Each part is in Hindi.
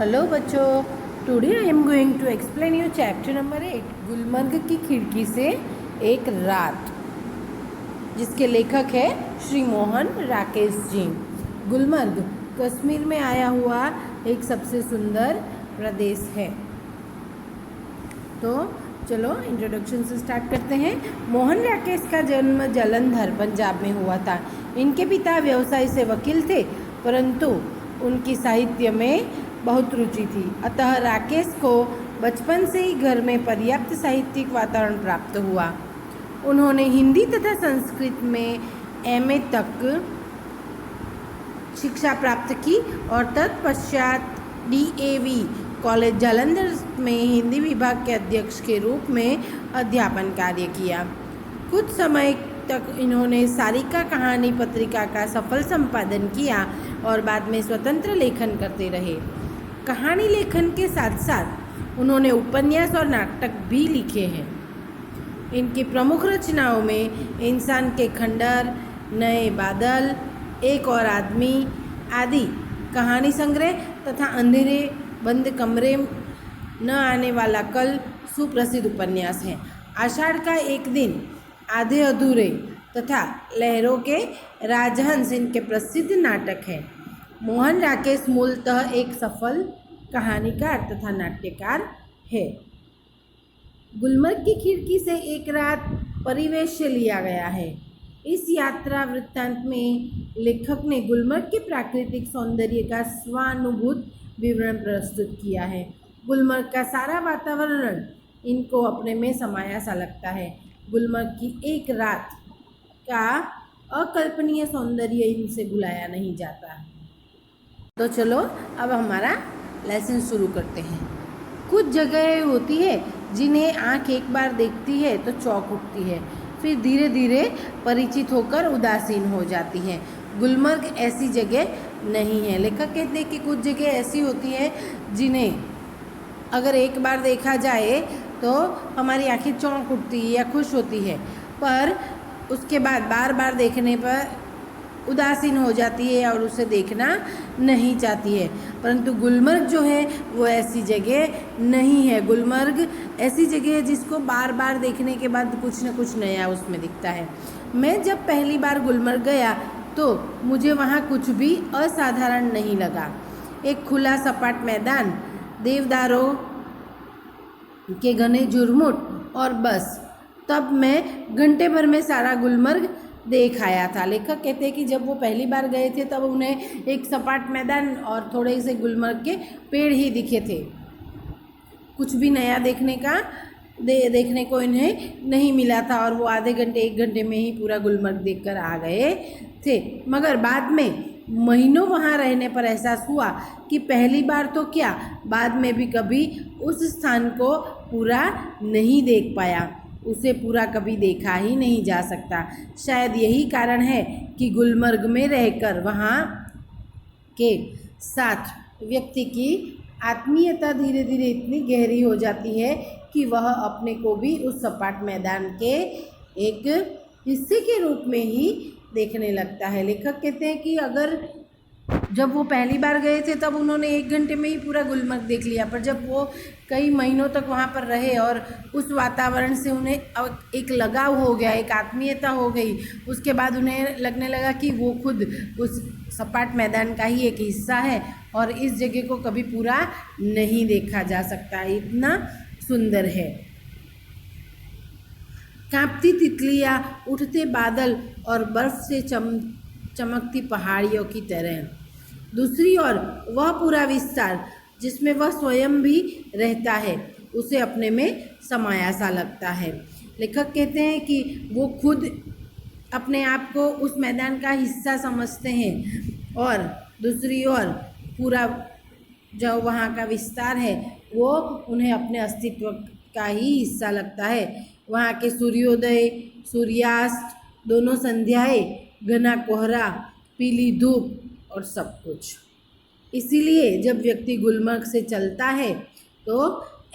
हेलो बच्चों, today I am going to explain you chapter number 8 Gulmarg की खिड़की से एक रात, जिसके लेखक है श्री मोहन राकेश जी। गुलमर्ग कश्मीर में आया हुआ एक सबसे सुंदर प्रदेश है। तो चलो इंट्रोडक्शन से स्टार्ट करते हैं। मोहन राकेश का जन्म जालंधर पंजाब में हुआ था। इनके पिता व्यवसाय से वकील थे, परंतु उनकी साहित्य में बहुत रुचि थी। अतः राकेश को बचपन से ही घर में पर्याप्त साहित्यिक वातावरण प्राप्त हुआ। उन्होंने हिंदी तथा संस्कृत में एमए तक शिक्षा प्राप्त की और तत्पश्चात डीएवी कॉलेज जालंधर में हिंदी विभाग के अध्यक्ष के रूप में अध्यापन कार्य किया। कुछ समय तक इन्होंने सारिका कहानी पत्रिका का सफल संपादन किया और बाद में स्वतंत्र लेखन करते रहे। कहानी लेखन के साथ साथ उन्होंने उपन्यास और नाटक भी लिखे हैं। इनकी प्रमुख रचनाओं में इंसान के खंडहर, नए बादल, एक और आदमी आदि कहानी संग्रह तथा अंधेरे बंद कमरे न आने वाला कल सुप्रसिद्ध उपन्यास हैं। आषाढ़ का एक दिन, आधे अधूरे तथा लहरों के राजहंस इनके प्रसिद्ध नाटक हैं। मोहन राकेश मूलतः एक सफल कहानीकार तथा नाट्यकार है। गुलमर्ग की खिड़की से एक रात परिवेश से लिया गया है। इस यात्रा वृत्तांत में लेखक ने गुलमर्ग के प्राकृतिक सौंदर्य का स्वानुभूत विवरण प्रस्तुत किया है। गुलमर्ग का सारा वातावरण इनको अपने में समाया सा लगता है। गुलमर्ग की एक रात का अकल्पनीय सौंदर्य इनसे भुलाया नहीं जाता। तो चलो अब हमारा लेसन शुरू करते हैं। कुछ जगहें होती है जिन्हें आँख एक बार देखती है तो चौंक उठती है, फिर धीरे धीरे परिचित होकर उदासीन हो जाती हैं। गुलमर्ग ऐसी जगह नहीं है। लेखक कहते हैं कि कुछ जगह ऐसी होती है जिन्हें अगर एक बार देखा जाए तो हमारी आँखें चौंक उठती है या खुश होती है, पर उसके बाद बार बार देखने पर उदासीन हो जाती है और उसे देखना नहीं चाहती है। परंतु गुलमर्ग जो है वो ऐसी जगह नहीं है। गुलमर्ग ऐसी जगह है जिसको बार बार देखने के बाद कुछ न कुछ नया उसमें दिखता है। मैं जब पहली बार गुलमर्ग गया तो मुझे वहाँ कुछ भी असाधारण नहीं लगा। एक खुला सपाट मैदान, देवदारों के घने झुरमुट और बस। तब मैं घंटे भर में सारा गुलमर्ग देख आया था। लेखक कहते हैं कि जब वो पहली बार गए थे तब उन्हें एक सपाट मैदान और थोड़े से गुलमर्ग के पेड़ ही दिखे थे। कुछ भी नया देखने को इन्हें नहीं मिला था और वो आधे घंटे एक घंटे में ही पूरा गुलमर्ग देखकर आ गए थे। मगर बाद में महीनों वहाँ रहने पर एहसास हुआ कि पहली बार तो क्या, बाद में भी कभी उस स्थान को पूरा नहीं देख पाया। उसे पूरा कभी देखा ही नहीं जा सकता। शायद यही कारण है कि गुलमर्ग में रहकर वहाँ के साथ व्यक्ति की आत्मीयता धीरे धीरे इतनी गहरी हो जाती है कि वह अपने को भी उस सपाट मैदान के एक हिस्से के रूप में ही देखने लगता है। लेखक कहते हैं कि अगर जब वो पहली बार गए थे तब उन्होंने एक घंटे में ही पूरा गुलमर्ग देख लिया, पर जब वो कई महीनों तक वहाँ पर रहे और उस वातावरण से उन्हें एक लगाव हो गया, एक आत्मीयता हो गई, उसके बाद उन्हें लगने लगा कि वो खुद उस सपाट मैदान का ही एक हिस्सा है और इस जगह को कभी पूरा नहीं देखा जा सकता, इतना सुंदर है। कांपती तितलियाँ, उठते बादल और बर्फ से चमकती पहाड़ियों की तरह। दूसरी ओर वह पूरा विस्तार जिसमें वह स्वयं भी रहता है, उसे अपने में समाया सा लगता है। लेखक कहते हैं कि वो खुद अपने आप को उस मैदान का हिस्सा समझते हैं और दूसरी ओर पूरा जो वहाँ का विस्तार है वो उन्हें अपने अस्तित्व का ही हिस्सा लगता है। वहाँ के सूर्योदय, सूर्यास्त, दोनों संध्याएं, घना कोहरा, पीली धूप और सब कुछ। इसीलिए जब व्यक्ति गुलमर्ग से चलता है तो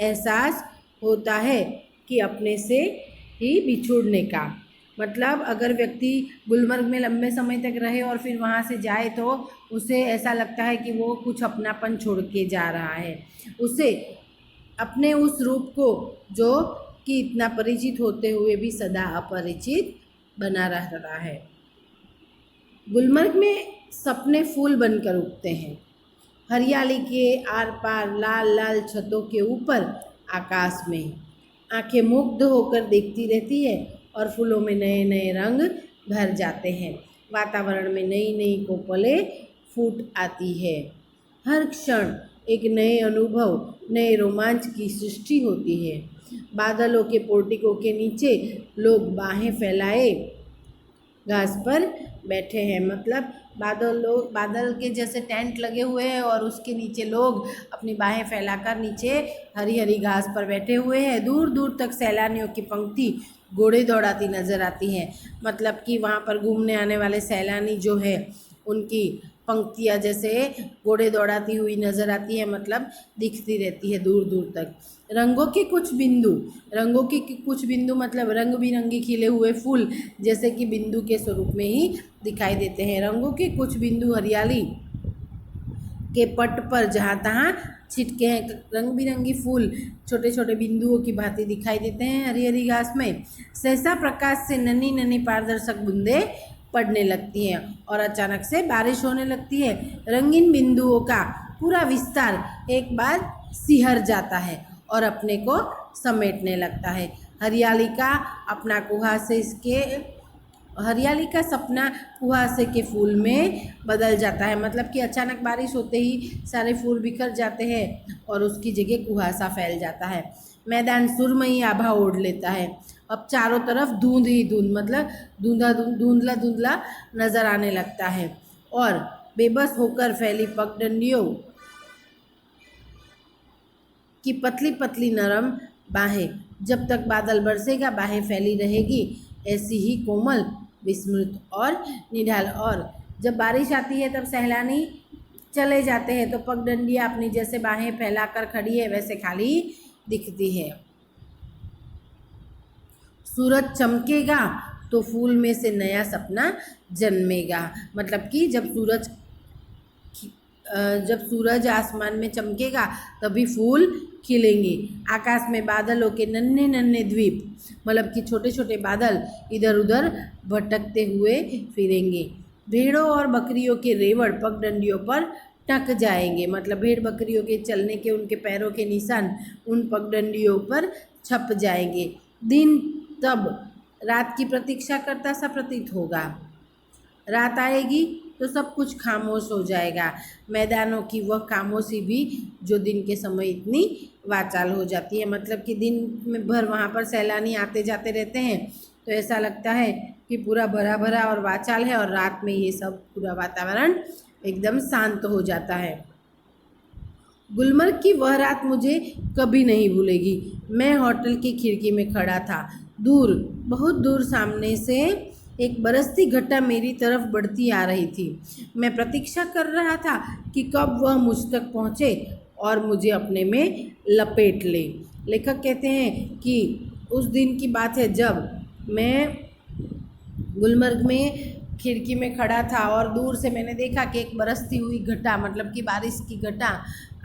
एहसास होता है कि अपने से ही बिछुड़ने का। मतलब अगर व्यक्ति गुलमर्ग में लंबे समय तक रहे और फिर वहाँ से जाए तो उसे ऐसा लगता है कि वो कुछ अपनापन छोड़ के जा रहा है। उसे अपने उस रूप को जो कि इतना परिचित होते हुए भी सदा अपरिचित बना रहता है। गुलमर्ग में सपने फूल बनकर उगते हैं। हरियाली के आर पार लाल लाल छतों के ऊपर आकाश में आंखें मुग्ध होकर देखती रहती है और फूलों में नए नए रंग भर जाते हैं। वातावरण में नई नई कोपलें फूट आती है। हर क्षण एक नए अनुभव, नए रोमांच की सृष्टि होती है। बादलों के पोर्टिको के नीचे लोग बाहें फैलाए घास पर बैठे हैं। मतलब बादल के जैसे टेंट लगे हुए हैं और उसके नीचे लोग अपनी बाहें फैलाकर नीचे हरी हरी घास पर बैठे हुए हैं। दूर दूर तक सैलानियों की पंक्ति घोड़े दौड़ाती नजर आती है। मतलब कि वहाँ पर घूमने आने वाले सैलानी जो है उनकी पंक्तियाँ जैसे घोड़े दौड़ाती हुई नजर आती है, मतलब दिखती रहती है दूर दूर तक। रंगों के कुछ बिंदु मतलब रंग बिरंगे खिले हुए फूल जैसे कि बिंदु के स्वरूप में ही दिखाई देते हैं। रंगों के कुछ बिंदु हरियाली के पट पर जहाँ तहाँ छिटके हैं। रंग बिरंगी फूल छोटे छोटे बिंदुओं की भांति दिखाई देते हैं हरी हरी घास में। सहसा प्रकाश से नन्ही नन्ही पारदर्शक बूंदें पड़ने लगती हैं और अचानक से बारिश होने लगती है। रंगीन बिंदुओं का पूरा विस्तार एक बार सिहर जाता है और अपने को समेटने लगता है। हरियाली का सपना कुहासे के फूल में बदल जाता है। मतलब कि अचानक बारिश होते ही सारे फूल बिखर जाते हैं और उसकी जगह कुहासा फैल जाता है। मैदान सुरमई आभा ओढ़ लेता है। अब चारों तरफ धुंध ही धुंध, मतलब धुंधला धुंधला नजर आने लगता है और बेबस होकर फैली पगडंडियों की पतली पतली नरम बाहें, जब तक बादल बरसेगा बाहें फैली रहेगी, ऐसी ही कोमल, विस्मृत और निढाल। और जब बारिश आती है तब सैलानी चले जाते हैं तो पगडंडियाँ अपनी जैसे बाहें फैलाकर खड़ी है वैसे खाली दिखती है। सूरज चमकेगा तो फूल में से नया सपना जन्मेगा। मतलब कि जब सूरज आसमान में चमकेगा तभी फूल खिलेंगे। आकाश में बादलों के नन्हे नन्हे द्वीप, मतलब कि छोटे छोटे बादल इधर उधर भटकते हुए फिरेंगे। भेड़ों और बकरियों के रेवड़ पगडंडियों पर टक जाएंगे। मतलब भेड़ बकरियों के चलने के उनके पैरों के निशान उन पगडंडियों पर छप जाएंगे। दिन तब रात की प्रतीक्षा करता सा प्रतीत होगा। रात आएगी तो सब कुछ खामोश हो जाएगा। मैदानों की वह खामोशी भी जो दिन के समय इतनी वाचाल हो जाती है। मतलब कि दिन में भर वहाँ पर सैलानी आते जाते रहते हैं तो ऐसा लगता है कि पूरा भरा भरा और वाचाल है, और रात में ये सब पूरा वातावरण एकदम शांत हो जाता है। गुलमर्ग की वह रात मुझे कभी नहीं भूलेगी। मैं होटल की खिड़की में खड़ा था। बहुत दूर सामने से एक बरसती घटा मेरी तरफ बढ़ती आ रही थी। मैं प्रतीक्षा कर रहा था कि कब वह मुझ तक पहुँचे और मुझे अपने में लपेट ले। लेखक कहते हैं कि उस दिन की बात है जब मैं गुलमर्ग में खिड़की में खड़ा था और दूर से मैंने देखा कि एक बरसती हुई घटा, मतलब कि बारिश की घटा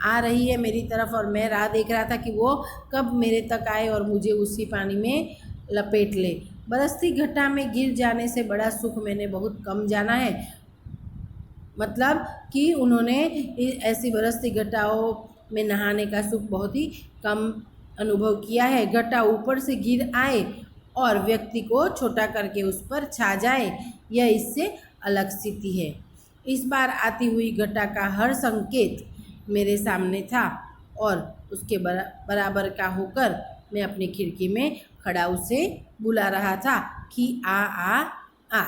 आ रही है मेरी तरफ, और मैं राह देख रहा था कि वो कब मेरे तक आए और मुझे उसी पानी में लपेट ले। बरसती घटा में गिर जाने से बड़ा सुख मैंने बहुत कम जाना है। मतलब कि उन्होंने ऐसी बरसती घटाओं में नहाने का सुख बहुत ही कम अनुभव किया है। घटा ऊपर से गिर आए और व्यक्ति को छोटा करके उस पर छा जाए, यह इससे अलग स्थिति है। इस बार आती हुई घटा का हर संकेत मेरे सामने था और उसके बराबर का होकर मैं अपनी खिड़की में खड़ा उसे बुला रहा था कि आ आ आ।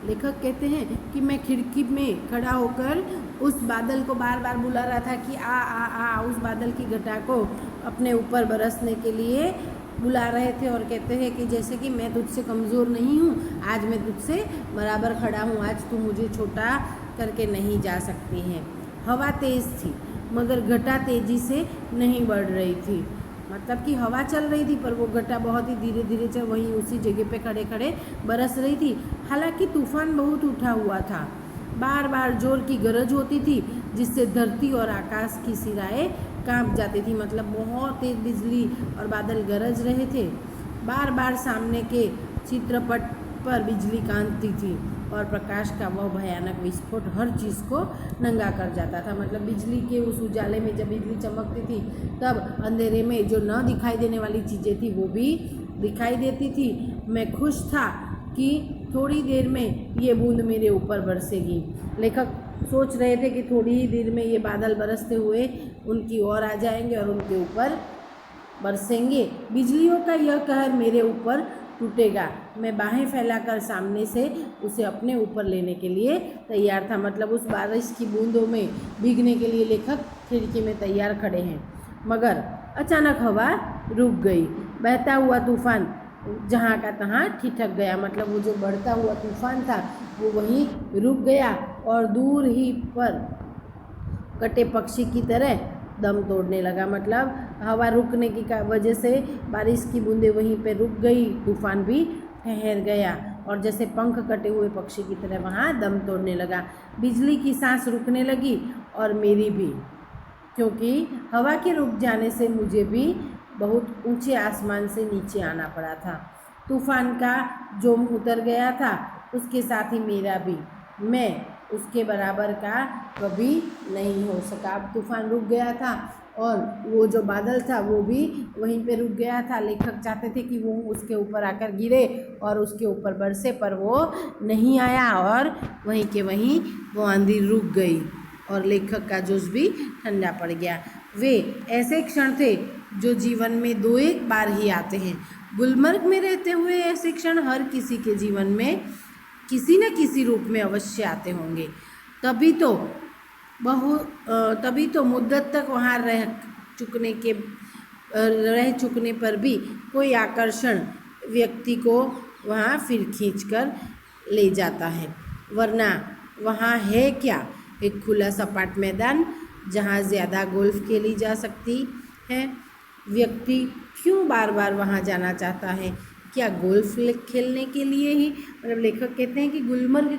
लेखक कहते हैं कि मैं खिड़की में खड़ा होकर उस बादल को बार बार बुला रहा था कि आ आ आ। उस बादल की घटा को अपने ऊपर बरसने के लिए बुला रहे थे और कहते हैं कि जैसे कि मैं तुझसे कमज़ोर नहीं हूँ, आज मैं तुझसे बराबर खड़ा हूँ, आज तू मुझे छोटा करके नहीं जा सकती है। हवा तेज़ थी मगर घटा तेज़ी से नहीं बढ़ रही थी। मतलब कि हवा चल रही थी पर वो घटा बहुत ही धीरे धीरे चल वहीं उसी जगह पे खड़े खड़े बरस रही थी। हालांकि तूफान बहुत उठा हुआ था। बार बार जोर की गरज होती थी, जिससे धरती और आकाश की सिराएं कांप जाती थी। मतलब बहुत तेज बिजली और बादल गरज रहे थे। बार बार सामने के चित्रपट पर बिजली कांपती थी और प्रकाश का वह भयानक विस्फोट हर चीज़ को नंगा कर जाता था। मतलब बिजली के उस उजाले में जब बिजली चमकती थी, तब अंधेरे में जो न दिखाई देने वाली चीज़ें थी वो भी दिखाई देती थी। मैं खुश था कि थोड़ी देर में ये बूंद मेरे ऊपर बरसेगी। लेखक सोच रहे थे कि थोड़ी ही देर में ये बादल बरसते हुए उनकी ओर आ जाएंगे और उनके ऊपर बरसेंगे। बिजलियों का यह कहर मेरे ऊपर टूटेगा। मैं बाहें फैलाकर सामने से उसे अपने ऊपर लेने के लिए तैयार था। मतलब उस बारिश की बूंदों में भीगने के लिए लेखक खिड़की में तैयार खड़े हैं। मगर अचानक हवा रुक गई। बहता हुआ तूफान जहाँ का तहाँ ठिठक गया। मतलब वो जो बढ़ता हुआ तूफान था वो वहीं रुक गया और दूर ही पर कटे पक्षी की तरह दम तोड़ने लगा। मतलब हवा रुकने की वजह से बारिश की बूंदें वहीं पे रुक गई, तूफान भी ठहर गया और जैसे पंख कटे हुए पक्षी की तरह वहाँ दम तोड़ने लगा। बिजली की सांस रुकने लगी और मेरी भी, क्योंकि हवा के रुक जाने से मुझे भी बहुत ऊंचे आसमान से नीचे आना पड़ा था। तूफान का जोम उतर गया था, उसके साथ ही मेरा भी। मैं उसके बराबर का कभी नहीं हो सका। अब तूफान रुक गया था और वो जो बादल था वो भी वहीं पे रुक गया था। लेखक चाहते थे कि वो उसके ऊपर आकर गिरे और उसके ऊपर बरसे, पर वो नहीं आया और वहीं के वहीं वो आंधी रुक गई और लेखक का जोश भी ठंडा पड़ गया। वे ऐसे क्षण थे जो जीवन में दो एक बार ही आते हैं। गुलमर्ग में रहते हुए ऐसे क्षण हर किसी के जीवन में किसी न किसी रूप में अवश्य आते होंगे। तभी तो मुद्दत तक वहाँ रह चुकने पर भी कोई आकर्षण व्यक्ति को वहाँ फिर खींचकर ले जाता है। वरना वहाँ है क्या? एक खुला सपाट मैदान जहाँ ज़्यादा गोल्फ खेली जा सकती है। व्यक्ति क्यों बार बार वहाँ जाना चाहता है? क्या गोल्फ खेलने के लिए ही? मतलब लेखक कहते हैं कि गुलमर्ग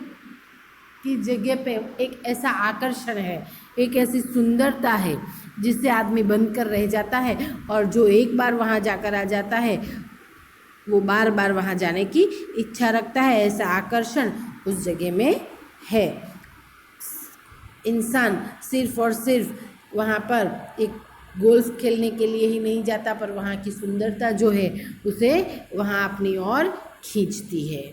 की जगह पे एक ऐसा आकर्षण है, एक ऐसी सुंदरता है जिससे आदमी बंद कर रह जाता है, और जो एक बार वहाँ जाकर आ जाता है वो बार बार वहाँ जाने की इच्छा रखता है। ऐसा आकर्षण उस जगह में है। इंसान सिर्फ और सिर्फ वहाँ पर एक गोल्फ खेलने के लिए ही नहीं जाता, पर वहाँ की सुंदरता जो है उसे वहाँ अपनी ओर खींचती है।